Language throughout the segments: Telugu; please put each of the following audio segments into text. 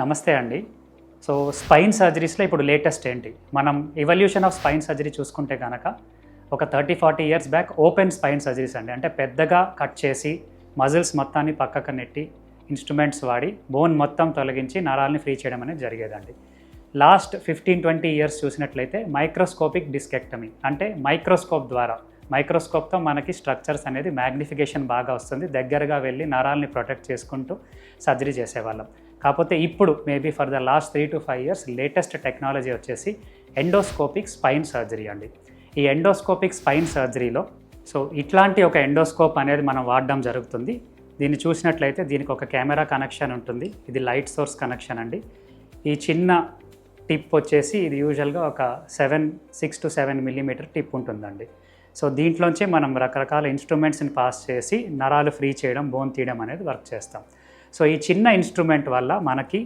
నమస్తే అండి. సో స్పైన్ సర్జరీస్లో ఇప్పుడు లేటెస్ట్ ఏంటి, మనం ఎవల్యూషన్ ఆఫ్ స్పైన్ సర్జరీ చూసుకుంటే కనుక ఒక 30-40 years back open spine surgeries అండి. అంటే పెద్దగా కట్ చేసి మజిల్స్ మొత్తాన్ని పక్కకు నెట్టి ఇన్స్ట్రుమెంట్స్ వాడి బోన్ మొత్తం తొలగించి నరాల్ని ఫ్రీ చేయడం అనేది జరిగేదండి. లాస్ట్ 15-20 ఇయర్స్ చూసినట్లయితే మైక్రోస్కోపిక్ డిస్కెక్టమీ, అంటే మైక్రోస్కోప్తో మనకి స్ట్రక్చర్స్ అనేది మ్యాగ్నిఫికేషన్ బాగా వస్తుంది, దగ్గరగా వెళ్ళి నరాల్ని ప్రొటెక్ట్ చేసుకుంటూ సర్జరీ చేసేవాళ్ళం. కాకపోతే ఇప్పుడు maybe for the last 3 to 5 years latest technology వచ్చేసి ఎండోస్కోపిక్ స్పైన్ సర్జరీ అండి. ఈ ఎండోస్కోపిక్ స్పైన్ సర్జరీలో ఇట్లాంటి ఒక ఎండోస్కోప్ అనేది మనం వాడడం జరుగుతుంది. దీన్ని చూసినట్లయితే దీనికి ఒక కెమెరా కనెక్షన్ ఉంటుంది, ఇది లైట్ సోర్స్ కనెక్షన్ అండి. ఈ చిన్న టిప్ వచ్చేసి ఇది యూజువల్గా ఒక 6 to 7 millimeter టిప్ ఉంటుందండి. దీంట్లోంచి మనం రకరకాల ఇన్స్ట్రుమెంట్స్ని పాస్ చేసి నరాలు ఫ్రీ చేయడం, బోన్ తీయడం అనేది వర్క్ చేస్తాం. ఈ చిన్న ఇన్స్ట్రుమెంట్ వల్ల మనకి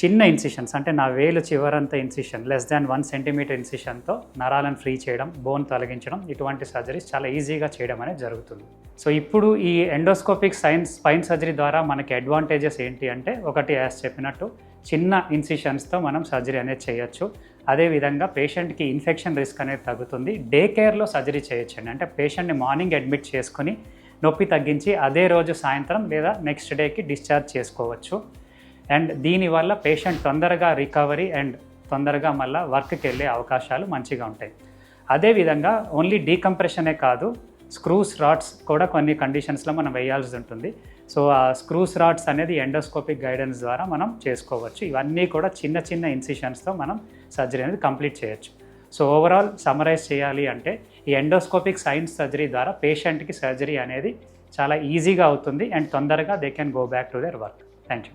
చిన్న ఇన్సిషన్స్, అంటే నా వేలు చివరంత ఇన్సిషన్, లెస్ దాన్ 1 centimeter ఇన్సిషన్తో నరాలను ఫ్రీ చేయడం, బోన్ తొలగించడం, ఇటువంటి సర్జరీస్ చాలా ఈజీగా చేయడం అనేది జరుగుతుంది. ఇప్పుడు ఈ ఎండోస్కోపిక్ స్పైన్ సర్జరీ ద్వారా మనకి అడ్వాంటేజెస్ ఏంటి అంటే, ఒకటి యాజ్ చెప్పినట్టు చిన్న ఇన్సిషన్స్తో మనం సర్జరీ అనేది చేయొచ్చు. అదేవిధంగా పేషెంట్కి ఇన్ఫెక్షన్ రిస్క్ అనేది తగ్గుతుంది. డే కేర్లో సర్జరీ చేయొచ్చండి. అంటే పేషెంట్ని మార్నింగ్ అడ్మిట్ చేసుకుని నొప్పి తగ్గించి అదే రోజు సాయంత్రం లేదా నెక్స్ట్ డేకి డిశ్చార్జ్ చేసుకోవచ్చు. అండ్ దీనివల్ల పేషెంట్ తొందరగా రికవరీ అండ్ తొందరగా మళ్ళీ వర్క్కి వెళ్ళే అవకాశాలు మంచిగా ఉంటాయి. అదేవిధంగా ఓన్లీ డీకంప్రెషనే కాదు, స్క్రూస్ రాడ్స్ కూడా కొన్ని కండిషన్స్లో మనం వేయాల్సి ఉంటుంది. ఆ స్క్రూస్ రాడ్స్ అనేది ఎండోస్కోపిక్ గైడెన్స్ ద్వారా మనం చేసుకోవచ్చు. ఇవన్నీ కూడా చిన్న చిన్న ఇన్సిషన్స్తో మనం సర్జరీ అనేది కంప్లీట్ చేయొచ్చు. ఓవరాల్ సమరైజ్ చేయాలి అంటే, ఈ ఎండోస్కోపిక్ స్పైన్ సర్జరీ ద్వారా పేషెంట్కి సర్జరీ అనేది చాలా ఈజీగా అవుతుంది అండ్ తొందరగా they can go back to their work. Thank you.